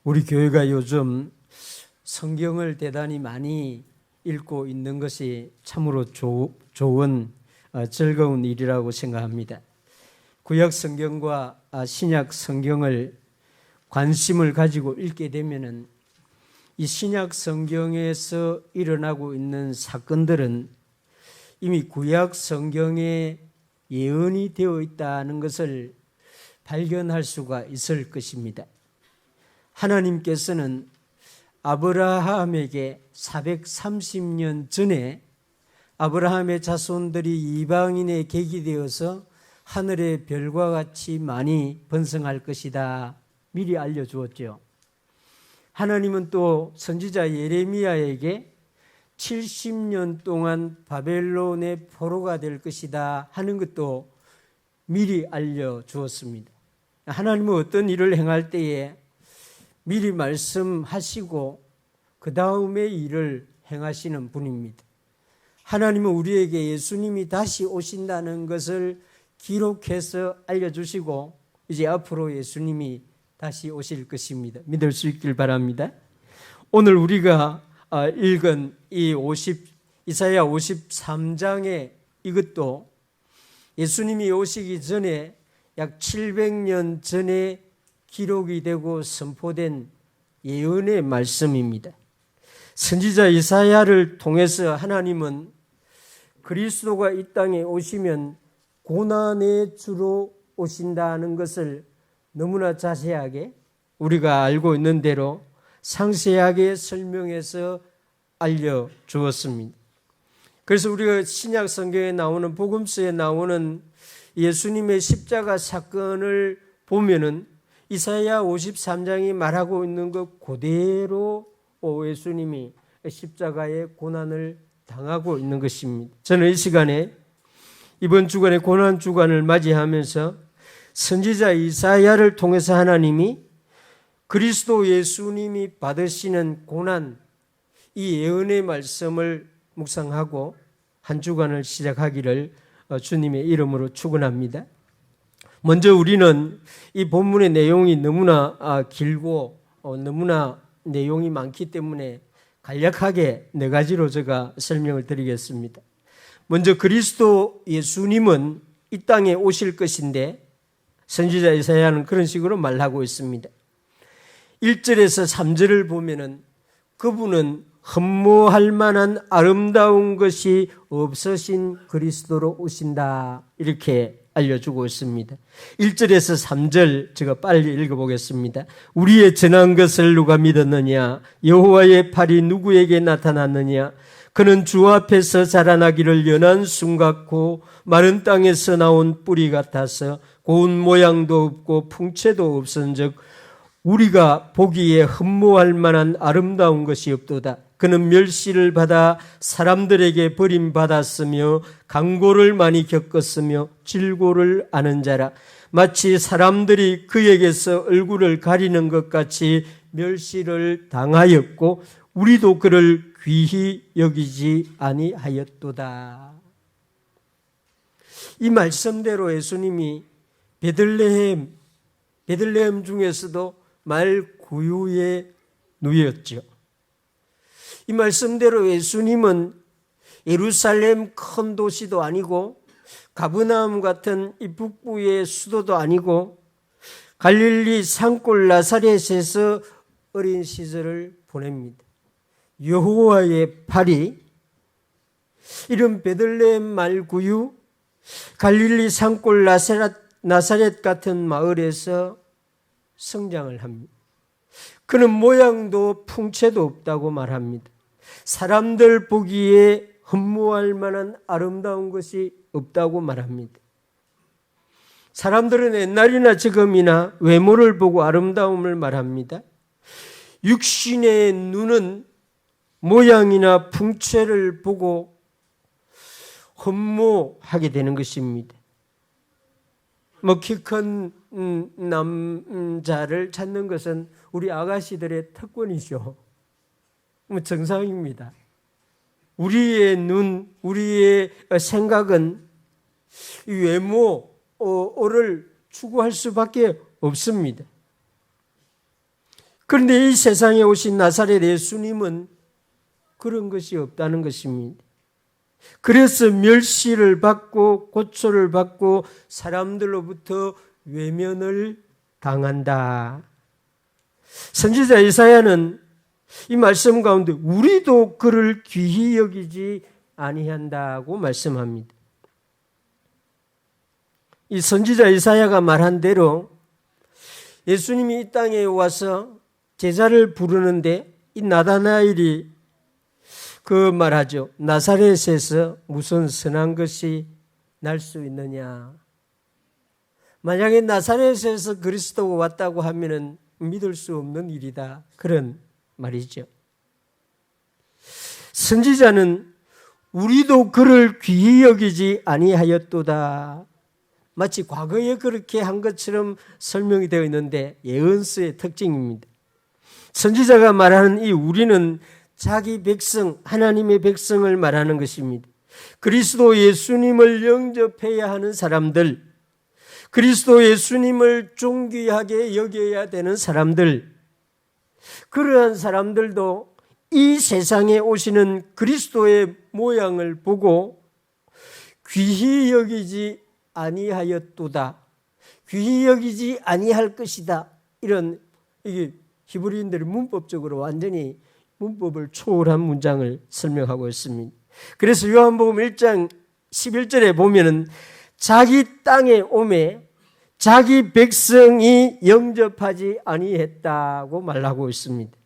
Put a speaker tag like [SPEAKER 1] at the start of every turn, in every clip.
[SPEAKER 1] 우리 교회가 요즘 성경을 대단히 많이 읽고 있는 것이 참으로 좋은 즐거운 일이라고 생각합니다. 구약 성경과 신약 성경을 관심을 가지고 읽게 되면은 이 신약 성경에서 일어나고 있는 사건들은 이미 구약 성경에 예언이 되어 있다는 것을 발견할 수가 있을 것입니다. 하나님께서는 아브라함에게 430년 전에 아브라함의 자손들이 이방인의 객이 되어서 하늘의 별과 같이 많이 번성할 것이다 미리 알려주었죠. 하나님은 또 선지자 예레미야에게 70년 동안 바벨론의 포로가 될 것이다 하는 것도 미리 알려주었습니다. 하나님은 어떤 일을 행할 때에 미리 말씀하시고 그 다음에 일을 행하시는 분입니다. 하나님은 우리에게 예수님이 다시 오신다는 것을 기록해서 알려주시고 이제 앞으로 예수님이 다시 오실 것입니다. 믿을 수 있길 바랍니다. 오늘 우리가 읽은 이사야 53장의 이것도 예수님이 오시기 전에 약 700년 전에 기록이 되고 선포된 예언의 말씀입니다. 선지자 이사야를 통해서 하나님은 그리스도가 이 땅에 오시면 고난의 주로 오신다는 것을 너무나 자세하게 우리가 알고 있는 대로 상세하게 설명해서 알려주었습니다. 그래서 우리가 신약 성경에 나오는 복음서에 나오는 예수님의 십자가 사건을 보면은 이사야 53장이 말하고 있는 것 그대로 예수님이 십자가의 고난을 당하고 있는 것입니다. 저는 이 시간에 이번 주간에 고난 주간을 맞이하면서 선지자 이사야를 통해서 하나님이 그리스도 예수님이 받으시는 고난 이 예언의 말씀을 묵상하고 한 주간을 시작하기를 주님의 이름으로 축원합니다. 먼저 우리는 이 본문의 내용이 너무나 길고 너무나 내용이 많기 때문에 간략하게 네 가지로 제가 설명을 드리겠습니다. 먼저 그리스도 예수님은 이 땅에 오실 것인데 선지자 이사야는 그런 식으로 말하고 있습니다. 1절에서 3절을 보면은 그분은 흠모할 만한 아름다운 것이 없으신 그리스도로 오신다 이렇게 알려주고 있습니다. 1절에서 3절 제가 빨리 읽어보겠습니다. 우리의 전한 것을 누가 믿었느냐? 여호와의 팔이 누구에게 나타났느냐? 그는 주 앞에서 자라나기를 연한 순 같고 마른 땅에서 나온 뿌리 같아서 고운 모양도 없고 풍채도 없은즉 우리가 보기에 흠모할 만한 아름다운 것이 없도다. 그는 멸시를 받아 사람들에게 버림받았으며 강고를 많이 겪었으며 질고를 아는 자라. 마치 사람들이 그에게서 얼굴을 가리는 것 같이 멸시를 당하였고 우리도 그를 귀히 여기지 아니하였도다. 이 말씀대로 예수님이 베들레헴 중에서도 말구유에 누였죠. 이 말씀대로 예수님은 예루살렘 큰 도시도 아니고 가버나움 같은 이 북부의 수도도 아니고 갈릴리 산골 나사렛에서 어린 시절을 보냅니다. 여호와의 팔이 이런 베들레헴 말구유 갈릴리 산골 나사렛 같은 마을에서 성장을 합니다. 그는 모양도 풍채도 없다고 말합니다. 사람들 보기에 흠모할 만한 아름다운 것이 없다고 말합니다. 사람들은 옛날이나 지금이나 외모를 보고 아름다움을 말합니다. 육신의 눈은 모양이나 풍채를 보고 흠모하게 되는 것입니다. 키 큰 남자를 찾는 것은 우리 아가씨들의 특권이죠. 정상입니다. 우리의 눈, 우리의 생각은 이 외모를 추구할 수밖에 없습니다. 그런데 이 세상에 오신 나사렛 예수님은 그런 것이 없다는 것입니다. 그래서 멸시를 받고 고초를 받고 사람들로부터 외면을 당한다. 선지자 이사야는 이 말씀 가운데 우리도 그를 귀히 여기지 아니한다고 말씀합니다. 이 선지자 이사야가 말한 대로 예수님이 이 땅에 와서 제자를 부르는데 이 나다나엘이 그 말하죠. 나사렛에서 무슨 선한 것이 날 수 있느냐. 만약에 나사렛에서 그리스도가 왔다고 하면은 믿을 수 없는 일이다. 그런 말이죠. 선지자는 우리도 그를 귀히 여기지 아니하였도다. 마치 과거에 그렇게 한 것처럼 설명이 되어 있는데 예언서의 특징입니다. 선지자가 말하는 이 우리는 자기 백성, 하나님의 백성을 말하는 것입니다. 그리스도 예수님을 영접해야 하는 사람들, 그리스도 예수님을 존귀하게 여겨야 되는 사람들, 그러한 사람들도 이 세상에 오시는 그리스도의 모양을 보고 귀히 여기지 아니하였도다. 귀히 여기지 아니할 것이다. 이런 이게 히브리인들이 문법적으로 완전히 문법을 초월한 문장을 설명하고 있습니다. 그래서 요한복음 1장 11절에 보면은 자기 땅에 오매 자기 백성이 영접하지 아니했다고 말하고 있습니다.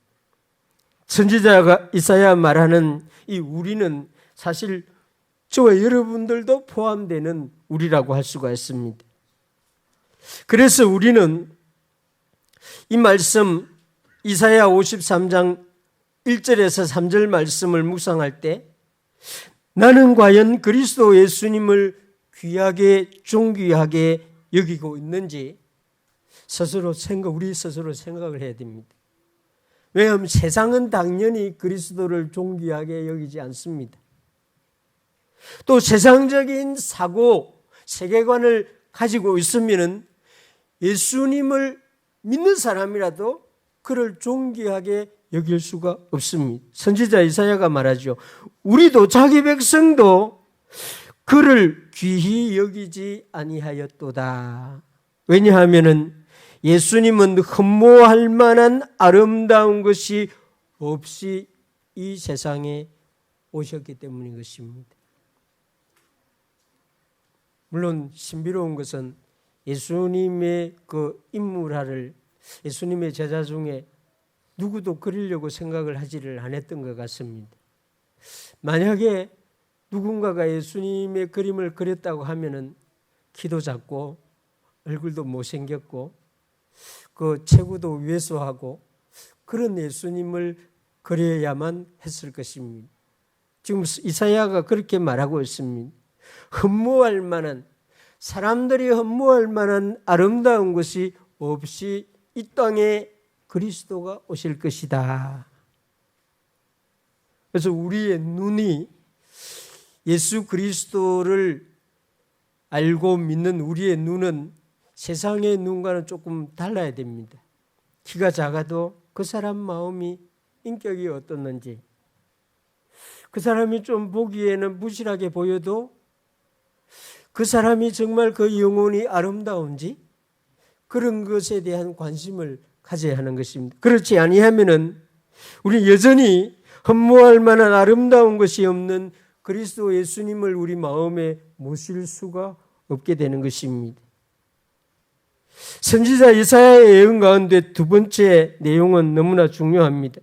[SPEAKER 1] 선지자가 이사야 말하는 이 우리는 사실 저와 여러분들도 포함되는 우리라고 할 수가 있습니다. 그래서 우리는 이 말씀 이사야 53장 1절에서 3절 말씀을 묵상할 때 나는 과연 그리스도 예수님을 귀하게 존귀하게 여기고 있는지 우리 스스로 생각을 해야 됩니다. 왜냐하면 세상은 당연히 그리스도를 존귀하게 여기지 않습니다. 또 세상적인 사고, 세계관을 가지고 있으면 예수님을 믿는 사람이라도 그를 존귀하게 여길 수가 없습니다. 선지자 이사야가 말하죠. 우리도 자기 백성도 그를 귀히 여기지 아니하였도다. 왜냐하면 예수님은 흠모할 만한 아름다운 것이 없이 이 세상에 오셨기 때문인 것입니다. 물론 신비로운 것은 예수님의 그 인물화를 예수님의 제자 중에 누구도 그리려고 생각을 하지를 않았던 것 같습니다. 만약에 누군가가 예수님의 그림을 그렸다고 하면은 키도 작고 얼굴도 못생겼고 그 체구도 왜소하고 그런 예수님을 그려야만 했을 것입니다. 지금 이사야가 그렇게 말하고 있습니다. 흠모할 만한 사람들이 흠모할 만한 아름다운 것이 없이 이 땅에 그리스도가 오실 것이다. 그래서 우리의 눈이 예수 그리스도를 알고 믿는 우리의 눈은 세상의 눈과는 조금 달라야 됩니다. 키가 작아도 그 사람 마음이 인격이 어떻는지, 그 사람이 좀 보기에는 부실하게 보여도 그 사람이 정말 그 영혼이 아름다운지 그런 것에 대한 관심을 가져야 하는 것입니다. 그렇지 아니하면은 우리 여전히 흠모할 만한 아름다운 것이 없는 그리스도 예수님을 우리 마음에 모실 수가 없게 되는 것입니다. 선지자 이사야의 예언 가운데 두 번째 내용은 너무나 중요합니다.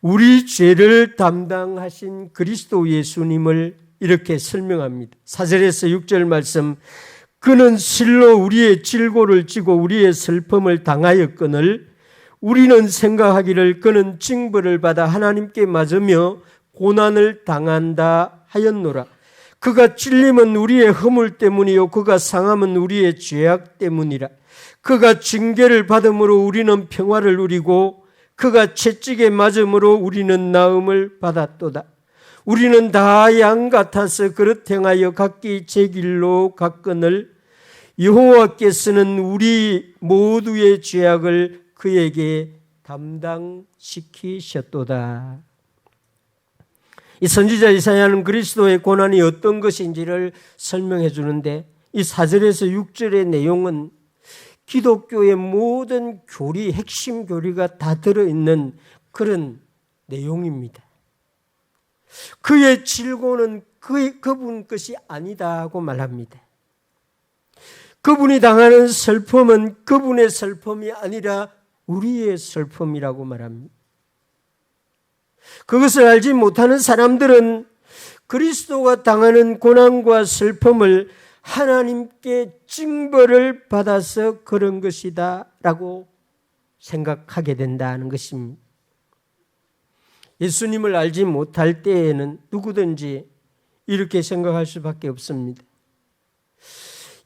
[SPEAKER 1] 우리 죄를 담당하신 그리스도 예수님을 이렇게 설명합니다. 4절에서 6절 말씀, 그는 실로 우리의 질고를 지고 우리의 슬픔을 당하였거늘 우리는 생각하기를 그는 징벌을 받아 하나님께 맞으며 고난을 당한다 하였노라. 그가 찔림은 우리의 허물 때문이요 그가 상함은 우리의 죄악 때문이라. 그가 징계를 받음으로 우리는 평화를 누리고 그가 채찍에 맞음으로 우리는 나음을 받았도다. 우리는 다 양 같아서 그릇 행하여 각기 제 길로 갔거늘 여호와께서는 우리 모두의 죄악을 그에게 담당시키셨도다. 이 선지자 이사야는 그리스도의 고난이 어떤 것인지를 설명해 주는데 이 4절에서 6절의 내용은 기독교의 모든 교리, 핵심 교리가 다 들어있는 그런 내용입니다. 그의 질고는 그분 것이 아니다고 말합니다. 그분이 당하는 슬픔은 그분의 슬픔이 아니라 우리의 슬픔이라고 말합니다. 그것을 알지 못하는 사람들은 그리스도가 당하는 고난과 슬픔을 하나님께 징벌을 받아서 그런 것이다 라고 생각하게 된다는 것입니다. 예수님을 알지 못할 때에는 누구든지 이렇게 생각할 수밖에 없습니다.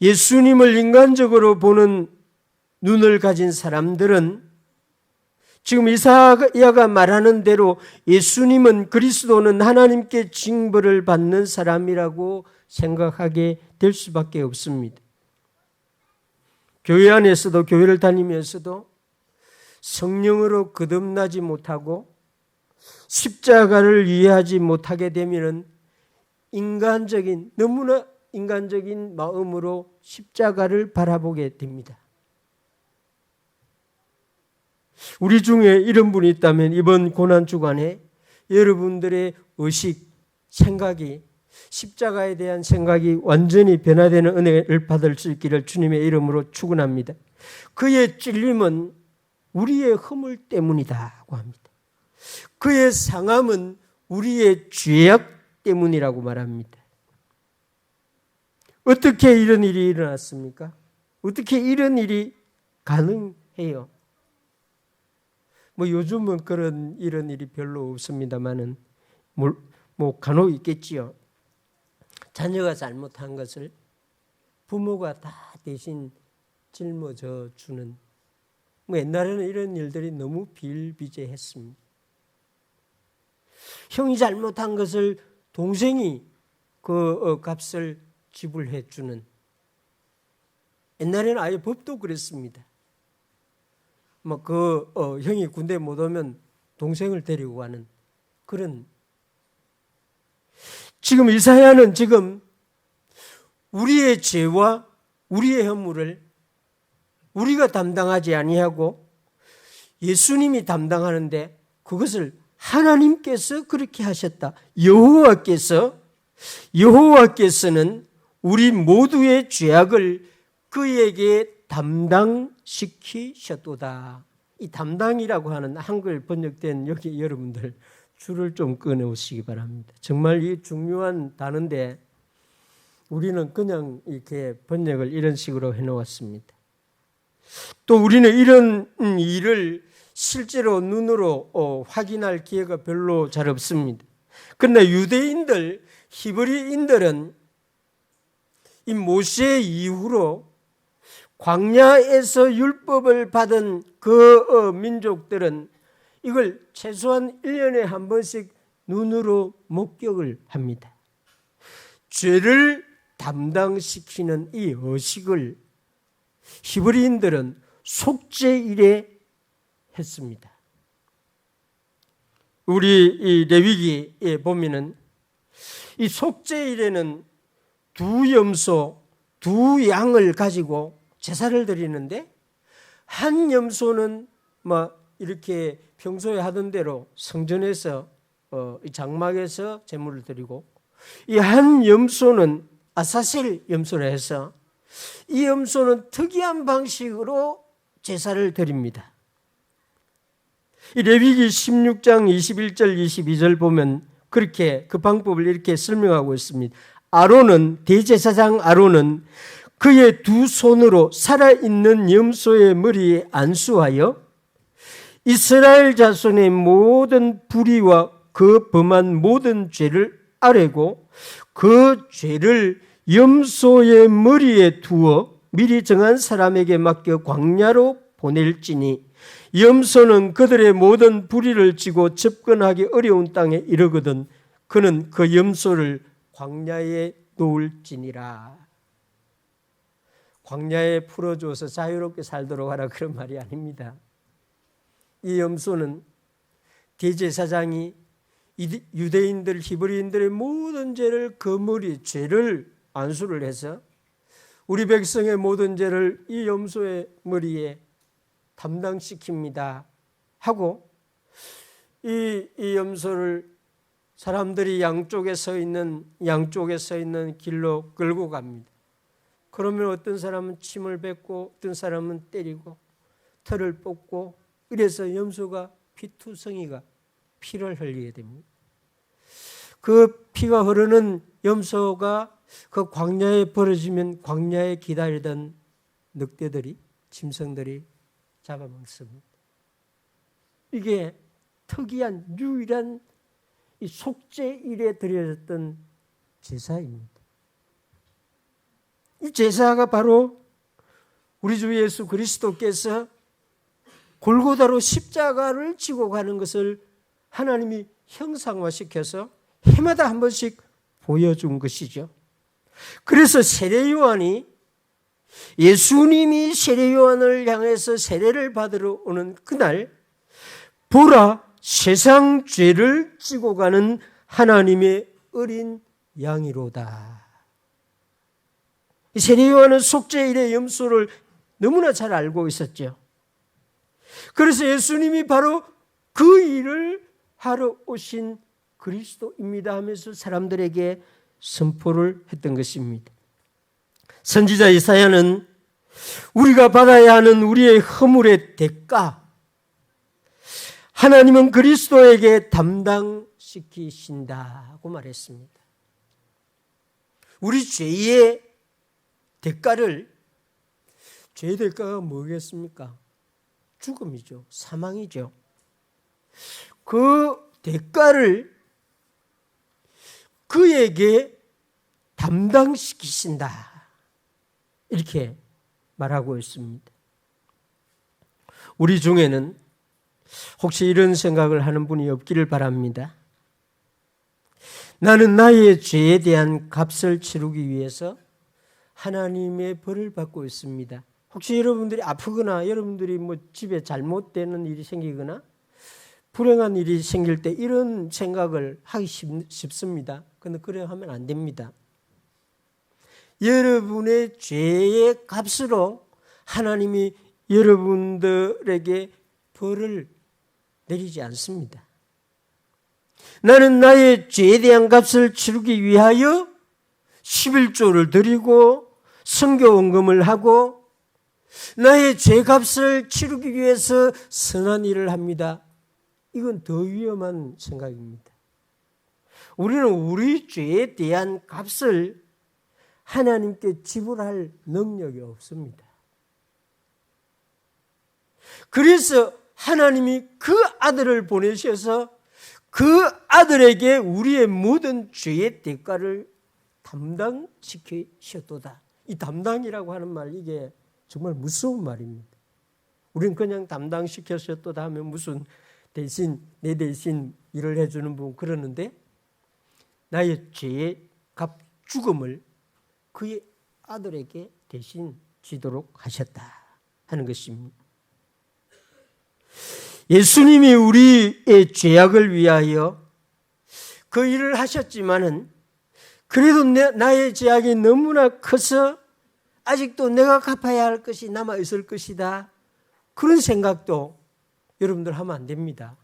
[SPEAKER 1] 예수님을 인간적으로 보는 눈을 가진 사람들은 지금 이사야가 말하는 대로 예수님은 그리스도는 하나님께 징벌을 받는 사람이라고 생각하게 될 수밖에 없습니다. 교회 안에서도 교회를 다니면서도 성령으로 거듭나지 못하고 십자가를 이해하지 못하게 되면 너무나 인간적인 마음으로 십자가를 바라보게 됩니다. 우리 중에 이런 분이 있다면 이번 고난 주간에 여러분들의 의식, 생각이 십자가에 대한 생각이 완전히 변화되는 은혜를 받을 수 있기를 주님의 이름으로 축원합니다. 그의 찔림은 우리의 허물 때문이라고 합니다. 그의 상함은 우리의 죄악 때문이라고 말합니다. 어떻게 이런 일이 일어났습니까? 어떻게 이런 일이 가능해요? 요즘은 이런 일이 별로 없습니다만은 간혹 있겠지요. 자녀가 잘못한 것을 부모가 다 대신 짊어져 주는. 옛날에는 이런 일들이 너무 비일비재했습니다. 형이 잘못한 것을 동생이 그 값을 지불해 주는. 옛날에는 아예 법도 그랬습니다. 형이 군대 못 오면 동생을 데리고 가는 그런. 지금 이사야는 지금 우리의 죄와 우리의 허물을 우리가 담당하지 아니하고 예수님이 담당하는데 그것을 하나님께서 그렇게 하셨다. 여호와께서는 우리 모두의 죄악을 그에게 담당시키셨도다. 이 담당이라고 하는 한글 번역된 여기 여러분들 줄을 좀 꺼내오시기 바랍니다. 정말 이 중요한 단어인데 우리는 그냥 이렇게 번역을 이런 식으로 해놓았습니다. 또 우리는 이런 일을 실제로 눈으로 확인할 기회가 별로 잘 없습니다. 그러나 유대인들, 히브리인들은 이 모세 이후로 광야에서 율법을 받은 그 민족들은 이걸 최소한 1년에 한 번씩 눈으로 목격을 합니다. 죄를 담당시키는 이 의식을 히브리인들은 속죄일에 했습니다. 우리 이 레위기에 보면은 이 속죄일에는 두 염소, 두 양을 가지고 제사를 드리는데 한 염소는 이렇게 평소에 하던 대로 성전에서 장막에서 제물을 드리고 이 한 염소는 아사셀 염소라 해서 이 염소는 특이한 방식으로 제사를 드립니다. 이 레위기 16장 21절 22절 보면 그렇게 그 방법을 이렇게 설명하고 있습니다. 대제사장 아론은 그의 두 손으로 살아있는 염소의 머리에 안수하여 이스라엘 자손의 모든 불의와 그 범한 모든 죄를 아뢰고 그 죄를 염소의 머리에 두어 미리 정한 사람에게 맡겨 광야로 보낼지니 염소는 그들의 모든 불의를 지고 접근하기 어려운 땅에 이르거든 그는 그 염소를 광야에 놓을지니라. 광야에 풀어줘서 자유롭게 살도록 하라 그런 말이 아닙니다. 이 염소는 대제사장이 유대인들, 히브리인들의 모든 죄를 그 머리 죄를 안수를 해서 우리 백성의 모든 죄를 이 염소의 머리에 담당시킵니다 하고 이 염소를 사람들이 양쪽에 서 있는 길로 끌고 갑니다. 그러면 어떤 사람은 침을 뱉고 어떤 사람은 때리고 털을 뽑고 이래서 염소가 피투성이가 피를 흘리게 됩니다. 그 피가 흐르는 염소가 그 광야에 버려지면 광야에 기다리던 늑대들이, 짐승들이 잡아먹습니다. 이게 특이한 유일한 이 속죄일에 드려졌던 제사입니다. 이 제사가 바로 우리 주 예수 그리스도께서 골고다로 십자가를 지고 가는 것을 하나님이 형상화시켜서 해마다 한 번씩 보여준 것이죠. 그래서 세례요한이 예수님이 세례요한을 향해서 세례를 받으러 오는 그날 보라 세상 죄를 지고 가는 하나님의 어린 양이로다. 세례요한은 속죄일의 염소를 너무나 잘 알고 있었죠. 그래서 예수님이 바로 그 일을 하러 오신 그리스도입니다 하면서 사람들에게 선포를 했던 것입니다. 선지자 이사야는 우리가 받아야 하는 우리의 허물의 대가, 하나님은 그리스도에게 담당시키신다고 말했습니다. 우리 죄의 대가를, 죄의 대가가 뭐겠습니까? 죽음이죠. 사망이죠. 그 대가를 그에게 담당시키신다. 이렇게 말하고 있습니다. 우리 중에는 혹시 이런 생각을 하는 분이 없기를 바랍니다. 나는 나의 죄에 대한 값을 치르기 위해서 하나님의 벌을 받고 있습니다. 혹시 여러분들이 아프거나 여러분들이 집에 잘못되는 일이 생기거나 불행한 일이 생길 때 이런 생각을 하기 쉽습니다. 그런데 그래 하면 안 됩니다. 여러분의 죄의 값으로 하나님이 여러분들에게 벌을 내리지 않습니다. 나는 나의 죄에 대한 값을 치르기 위하여 11조를 드리고 선교원금을 하고 나의 죄값을 치르기 위해서 선한 일을 합니다. 이건 더 위험한 생각입니다. 우리는 우리 죄에 대한 값을 하나님께 지불할 능력이 없습니다. 그래서 하나님이 그 아들을 보내셔서 그 아들에게 우리의 모든 죄의 대가를 담당시키셨도다. 이 담당이라고 하는 말, 이게 정말 무서운 말입니다. 우리는 그냥 담당시켰었도다 하면 무슨 내 대신 일을 해주는 분 그러는데 나의 죄의 값 죽음을 그의 아들에게 대신 지도록 하셨다 하는 것입니다. 예수님이 우리의 죄악을 위하여 그 일을 하셨지만은 그래도 나의 죄악이 너무나 커서 아직도 내가 갚아야 할 것이 남아 있을 것이다. 그런 생각도 여러분들 하면 안 됩니다.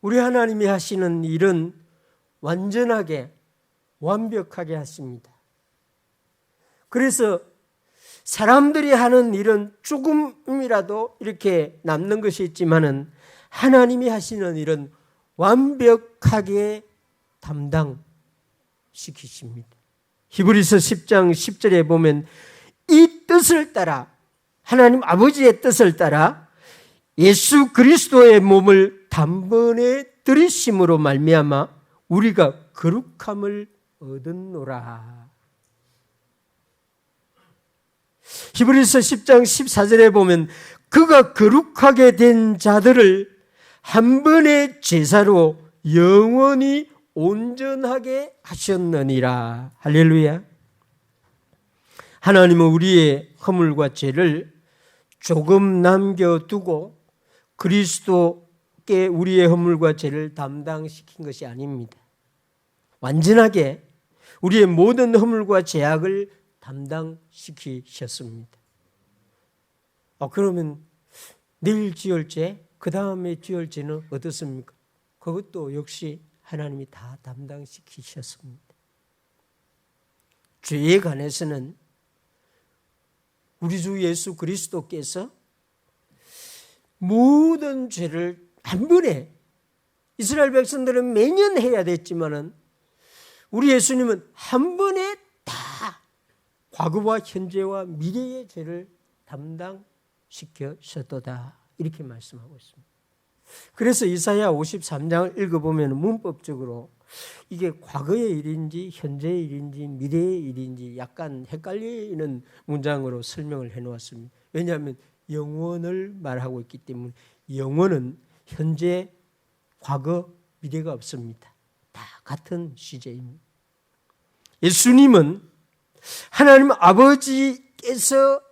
[SPEAKER 1] 우리 하나님이 하시는 일은 완전하게 완벽하게 하십니다. 그래서 사람들이 하는 일은 조금이라도 이렇게 남는 것이 있지만은 하나님이 하시는 일은 완벽하게 담당시키십니다. 히브리서 10장 10절에 보면 이 뜻을 따라 하나님 아버지의 뜻을 따라 예수 그리스도의 몸을 단번에 들이심으로 말미암아 우리가 거룩함을 얻었노라. 히브리서 10장 14절에 보면 그가 거룩하게 된 자들을 한 번의 제사로 영원히 온전하게 하셨느니라. 할렐루야. 하나님은 우리의 허물과 죄를 조금 남겨두고 그리스도께 우리의 허물과 죄를 담당시킨 것이 아닙니다. 완전하게 우리의 모든 허물과 죄악을 담당시키셨습니다. 그러면 내일 지을 죄, 그 다음에 지을 죄는 어떻습니까? 그것도 역시 하나님이 다 담당시키셨습니다. 죄에 관해서는 우리 주 예수 그리스도께서 모든 죄를 한 번에, 이스라엘 백성들은 매년 해야 됐지만은 우리 예수님은 한 번에 다 과거와 현재와 미래의 죄를 담당시켜셨도다, 이렇게 말씀하고 있습니다. 그래서 이사야 53장을 읽어보면 문법적으로 이게 과거의 일인지 현재의 일인지 미래의 일인지 약간 헷갈리는 문장으로 설명을 해놓았습니다. 왜냐하면 영원을 말하고 있기 때문에 영원은 현재, 과거, 미래가 없습니다. 다 같은 시제입니다. 예수님은 하나님 아버지께서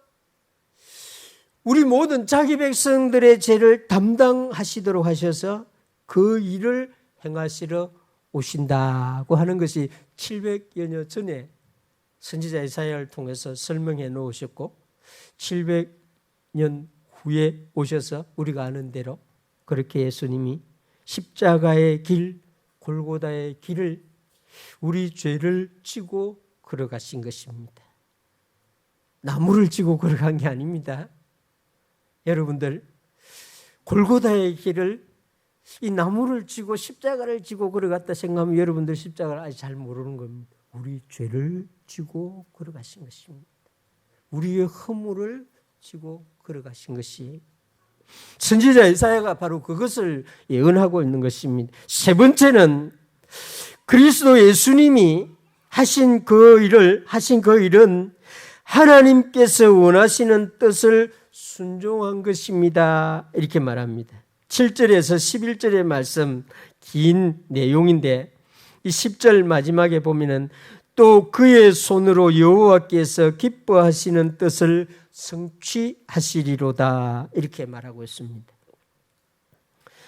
[SPEAKER 1] 우리 모든 자기 백성들의 죄를 담당하시도록 하셔서 그 일을 행하시러 오신다고 하는 것이 700여년 전에 선지자 이사야를 통해서 설명해 놓으셨고 700년 후에 오셔서 우리가 아는 대로 그렇게 예수님이 십자가의 길, 골고다의 길을 우리 죄를 지고 걸어가신 것입니다. 나무를 지고 걸어간 게 아닙니다. 여러분들, 골고다의 길을, 이 나무를 지고 십자가를 지고 걸어갔다 생각하면 여러분들 십자가를 아직 잘 모르는 겁니다. 우리 죄를 지고 걸어가신 것입니다. 우리의 허물을 지고 걸어가신 것이, 선지자 이사야가 바로 그것을 예언하고 있는 것입니다. 세 번째는 그리스도 예수님이 하신 그 일은 하나님께서 원하시는 뜻을 순종한 것입니다, 이렇게 말합니다. 7절에서 11절의 말씀, 긴 내용인데 이 10절 마지막에 보면은 또 그의 손으로 여호와께서 기뻐하시는 뜻을 성취하시리로다, 이렇게 말하고 있습니다.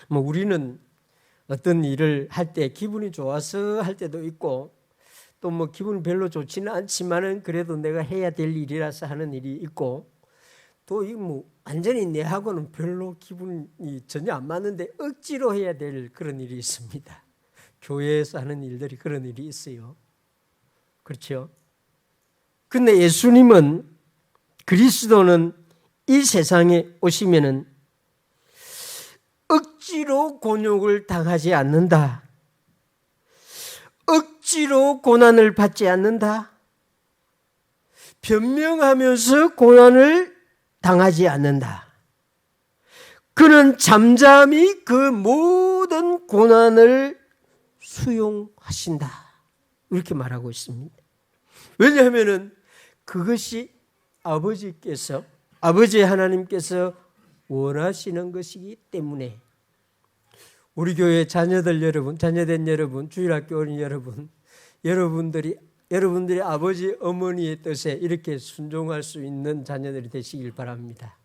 [SPEAKER 1] 우리는 어떤 일을 할 때 기분이 좋아서 할 때도 있고 또 기분이 별로 좋지는 않지만은 그래도 내가 해야 될 일이라서 하는 일이 있고, 또 완전히 내하고는 별로 기분이 전혀 안 맞는데 억지로 해야 될 그런 일이 있습니다. 교회에서 하는 일들이 그런 일이 있어요. 그렇죠? 근데 예수님은, 그리스도는 이 세상에 오시면은 억지로 곤욕을 당하지 않는다. 억지로 고난을 받지 않는다. 변명하면서 고난을 당하지 않는다. 그는 잠잠히 그 모든 고난을 수용하신다, 이렇게 말하고 있습니다. 왜냐하면 그것이 아버지 하나님께서 원하시는 것이기 때문에. 우리 교회 자녀된 여러분, 주일학교 어린 여러분, 여러분들이 아버지 어머니의 뜻에 이렇게 순종할 수 있는 자녀들이 되시길 바랍니다.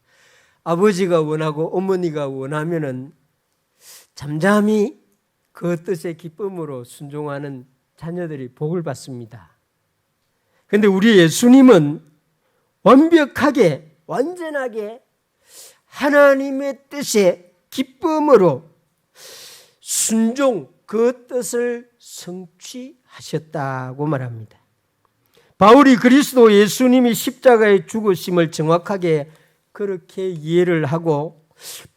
[SPEAKER 1] 아버지가 원하고 어머니가 원하면은 잠잠히 그 뜻의 기쁨으로 순종하는 자녀들이 복을 받습니다. 그런데 우리 예수님은 완전하게 하나님의 뜻의 기쁨으로 순종, 그 뜻을 성취하셨다고 말합니다. 바울이 그리스도 예수님이 십자가에 죽으심을 정확하게 그렇게 이해를 하고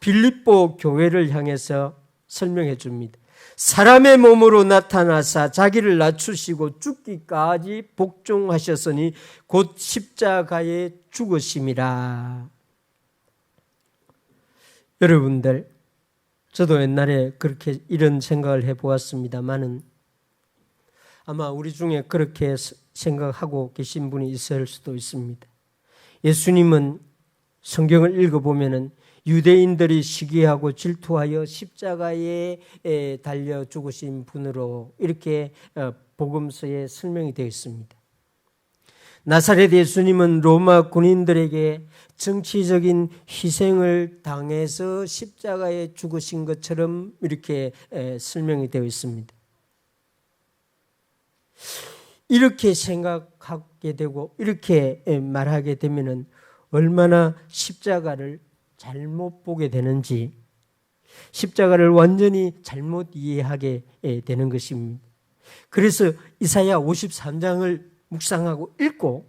[SPEAKER 1] 빌립보 교회를 향해서 설명해 줍니다. 사람의 몸으로 나타나사 자기를 낮추시고 죽기까지 복종하셨으니 곧 십자가에 죽으심이라. 여러분들, 저도 옛날에 그렇게 이런 생각을 해보았습니다만은 아마 우리 중에 그렇게 생각하고 계신 분이 있을 수도 있습니다. 예수님은 성경을 읽어보면은 유대인들이 시기하고 질투하여 십자가에 달려 죽으신 분으로 이렇게 복음서에 설명이 되어 있습니다. 나사렛 예수님은 로마 군인들에게 정치적인 희생을 당해서 십자가에 죽으신 것처럼 이렇게 설명이 되어 있습니다. 이렇게 생각하게 되고 이렇게 말하게 되면 얼마나 십자가를 잘못 보게 되는지, 십자가를 완전히 잘못 이해하게 되는 것입니다. 그래서 이사야 53장을 묵상하고 읽고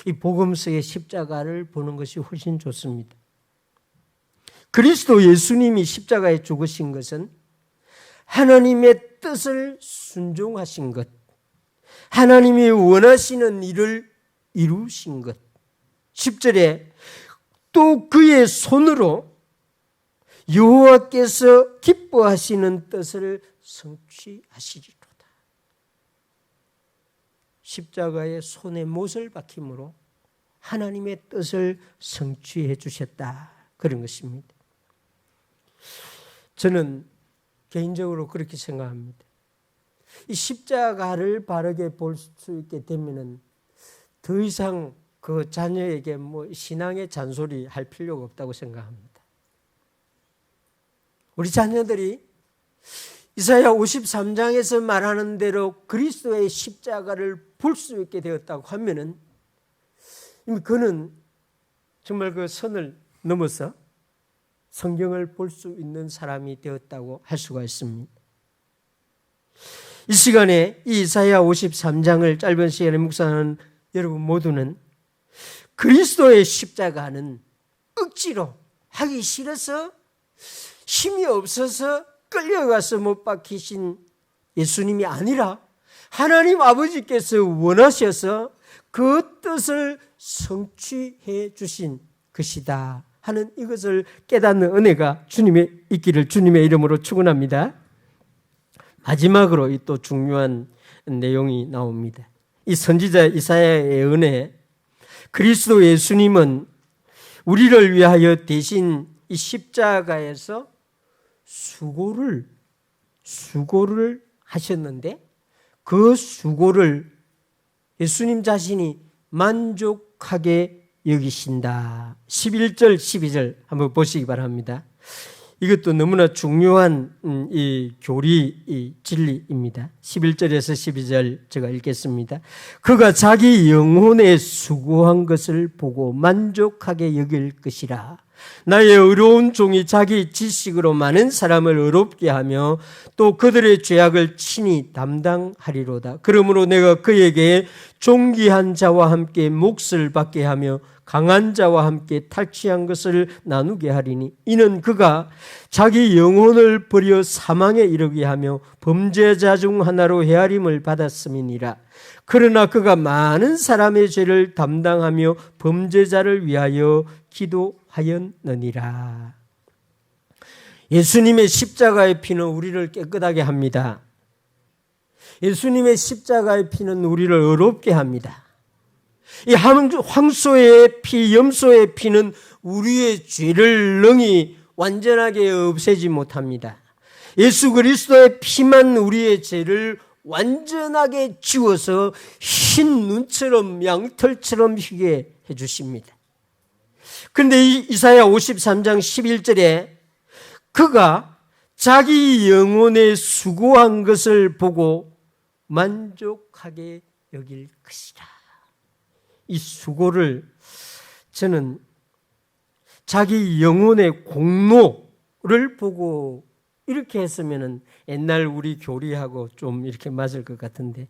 [SPEAKER 1] 이 복음서의 십자가를 보는 것이 훨씬 좋습니다. 그리스도 예수님이 십자가에 죽으신 것은 하나님의 뜻을 순종하신 것, 하나님이 원하시는 일을 이루신 것. 10절에 또 그의 손으로 여호와께서 기뻐하시는 뜻을 성취하시리로다. 십자가의 손에 못을 박힘으로 하나님의 뜻을 성취해 주셨다. 그런 것입니다. 저는 개인적으로 그렇게 생각합니다. 이 십자가를 바르게 볼 수 있게 되면은 더 이상 그 자녀에게 신앙의 잔소리 할 필요가 없다고 생각합니다. 우리 자녀들이 이사야 53장에서 말하는 대로 그리스도의 십자가를 볼 수 있게 되었다고 하면은 이미 그는 정말 그 선을 넘어서 성경을 볼 수 있는 사람이 되었다고 할 수가 있습니다. 이 시간에 이 이사야 53장을 짧은 시간에 묵상하는 여러분 모두는 그리스도의 십자가는 억지로 하기 싫어서 힘이 없어서 끌려가서 못 박히신 예수님이 아니라 하나님 아버지께서 원하셔서 그 뜻을 성취해 주신 것이다 하는 이것을 깨닫는 은혜가 주님의 있기를 주님의 이름으로 축원합니다. 마지막으로 또 중요한 내용이 나옵니다. 이 선지자 이사야의 은혜, 그리스도 예수님은 우리를 위하여 대신 이 십자가에서 수고를 하셨는데 그 수고를 예수님 자신이 만족하게 여기신다. 11절, 12절 한번 보시기 바랍니다. 이것도 너무나 중요한 이 교리, 이 진리입니다. 11절에서 12절 제가 읽겠습니다. 그가 자기 영혼에 수고한 것을 보고 만족하게 여길 것이라. 나의 의로운 종이 자기 지식으로 많은 사람을 의롭게 하며 또 그들의 죄악을 친히 담당하리로다. 그러므로 내가 그에게 존귀한 자와 함께 몫을 받게 하며 강한 자와 함께 탈취한 것을 나누게 하리니 이는 그가 자기 영혼을 버려 사망에 이르게 하며 범죄자 중 하나로 헤아림을 받았음이니라. 그러나 그가 많은 사람의 죄를 담당하며 범죄자를 위하여 기도하였느니라. 예수님의 십자가의 피는 우리를 깨끗하게 합니다. 예수님의 십자가의 피는 우리를 의롭게 합니다. 이 황소의 피, 염소의 피는 우리의 죄를 능히 완전하게 없애지 못합니다. 예수 그리스도의 피만 우리의 죄를 완전하게 지워서 흰 눈처럼 양털처럼 희게 해주십니다. 그런데 이사야 53장 11절에 그가 자기 영혼에 수고한 것을 보고 만족하게 여길 것이라. 이 수고를 저는 자기 영혼의 공로를 보고 이렇게 했으면 옛날 우리 교리하고 좀 이렇게 맞을 것 같은데,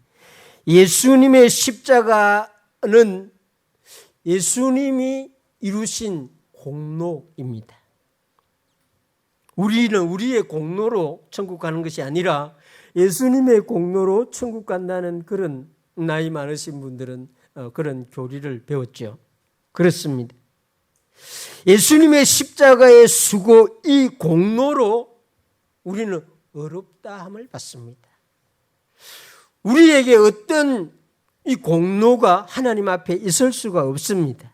[SPEAKER 1] 예수님의 십자가는 예수님이 이루신 공로입니다. 우리는 우리의 공로로 천국 가는 것이 아니라 예수님의 공로로 천국 간다는 그런 나이 많으신 분들은 그런 교리를 배웠죠. 그렇습니다. 예수님의 십자가의 수고, 이 공로로 우리는 의롭다함을 받습니다. 우리에게 어떤 이 공로가 하나님 앞에 있을 수가 없습니다.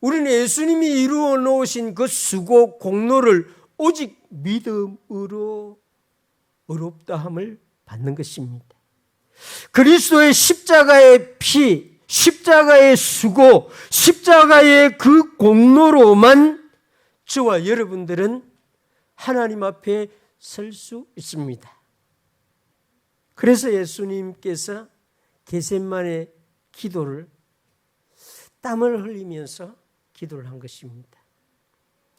[SPEAKER 1] 우리는 예수님이 이루어 놓으신 그 수고 공로를 오직 믿음으로 의롭다함을 받는 것입니다. 그리스도의 십자가의 피, 십자가의 수고, 십자가의 그 공로로만 저와 여러분들은 하나님 앞에 설 수 있습니다. 그래서 예수님께서 겟세마네 기도를 땀을 흘리면서 기도를 한 것입니다.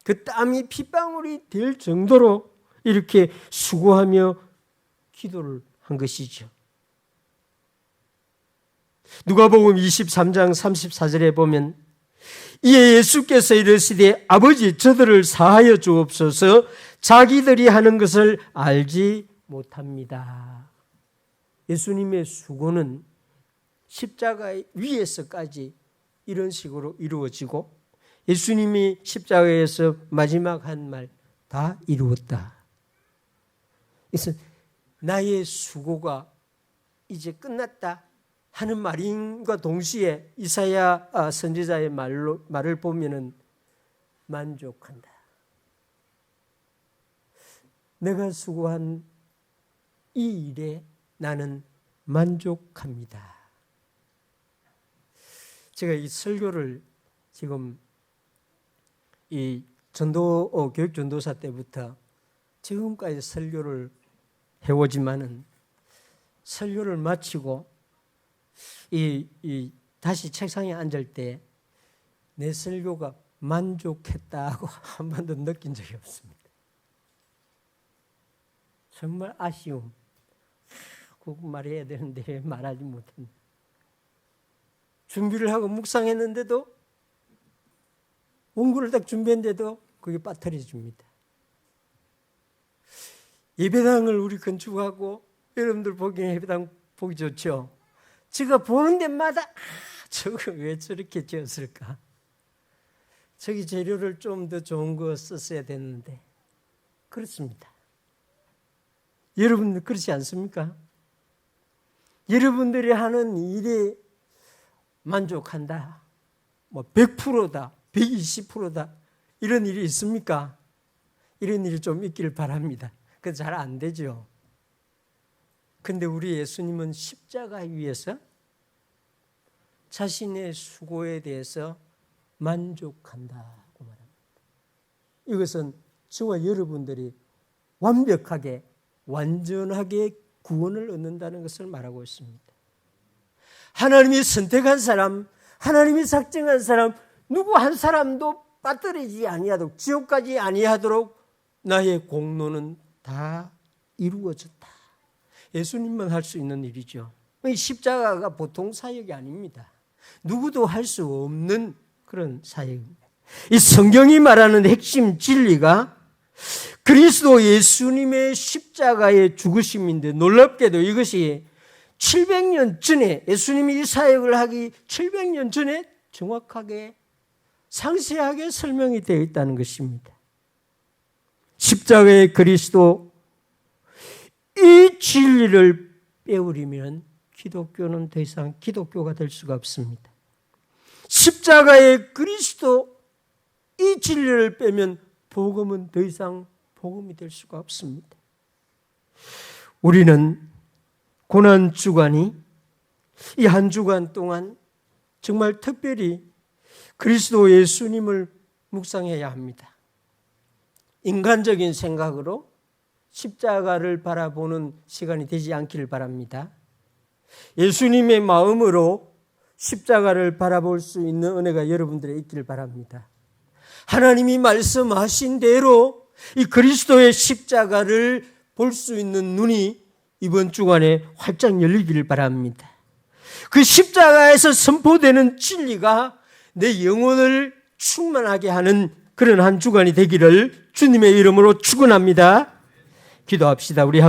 [SPEAKER 1] 그 땀이 핏방울이 될 정도로 이렇게 수고하며 기도를 한 것이죠. 누가복음 23장 34절에 보면 이에 예수께서 이르시되 아버지 저들을 사하여 주옵소서 자기들이 하는 것을 알지 못합니다. 예수님의 수고는 십자가 위에서까지 이런 식으로 이루어지고 예수님이 십자가에서 마지막 한 말 다 이루었다. 그래서 나의 수고가 이제 끝났다 하는 말인과 동시에 이사야 선지자의 말을 보면은 만족한다. 내가 수고한 이 일에 나는 만족합니다. 제가 이 설교를 지금 이 교육 전도사 때부터 지금까지 설교를 해오지만은 설교를 마치고 다시 책상에 앉을 때 내 설교가 만족했다고 한 번도 느낀 적이 없습니다. 정말 아쉬움. 꼭 말해야 되는데 왜 말하지 못했나. 준비를 하고 묵상했는데도 원고를 딱 준비했는데도 그게 빠뜨려집니다. 예배당을 우리 건축하고 여러분들 보기에 예배당 보기 좋죠. 제가 보는 데마다 저거 왜 저렇게 지었을까? 저기 재료를 좀 더 좋은 거 썼어야 됐는데 그렇습니다. 여러분들 그렇지 않습니까? 여러분들이 하는 일에 만족한다. 100%다. 120%다. 이런 일이 있습니까? 이런 일이 좀 있기를 바랍니다. 그래서 잘 안 되죠. 근데 우리 예수님은 십자가 위에서 자신의 수고에 대해서 만족한다고 말합니다. 이것은 저와 여러분들이 완벽하게 완전하게 구원을 얻는다는 것을 말하고 있습니다. 하나님이 선택한 사람, 하나님이 작정한 사람, 누구 한 사람도 빠뜨리지 아니하도록, 지옥까지 아니하도록 나의 공로는 다 이루어졌다. 예수님만 할 수 있는 일이죠. 이 십자가가 보통 사역이 아닙니다. 누구도 할 수 없는 그런 사역입니다. 이 성경이 말하는 핵심 진리가 그리스도 예수님의 십자가의 죽으심인데 놀랍게도 이것이 700년 전에 예수님이 이 사역을 하기 700년 전에 정확하게 상세하게 설명이 되어 있다는 것입니다. 십자가의 그리스도 이 진리를 빼버리면 기독교는 더 이상 기독교가 될 수가 없습니다. 십자가의 그리스도 이 진리를 빼면 복음은 더 이상 복음이 될 수가 없습니다. 우리는 고난주간이 이 한 주간 동안 정말 특별히 그리스도 예수님을 묵상해야 합니다. 인간적인 생각으로 십자가를 바라보는 시간이 되지 않기를 바랍니다. 예수님의 마음으로 십자가를 바라볼 수 있는 은혜가 여러분들에 있기를 바랍니다. 하나님이 말씀하신 대로 이 그리스도의 십자가를 볼 수 있는 눈이 이번 주간에 활짝 열리기를 바랍니다. 그 십자가에서 선포되는 진리가 내 영혼을 충만하게 하는 그런 한 주간이 되기를 주님의 이름으로 축원합니다. 기도합시다. 우리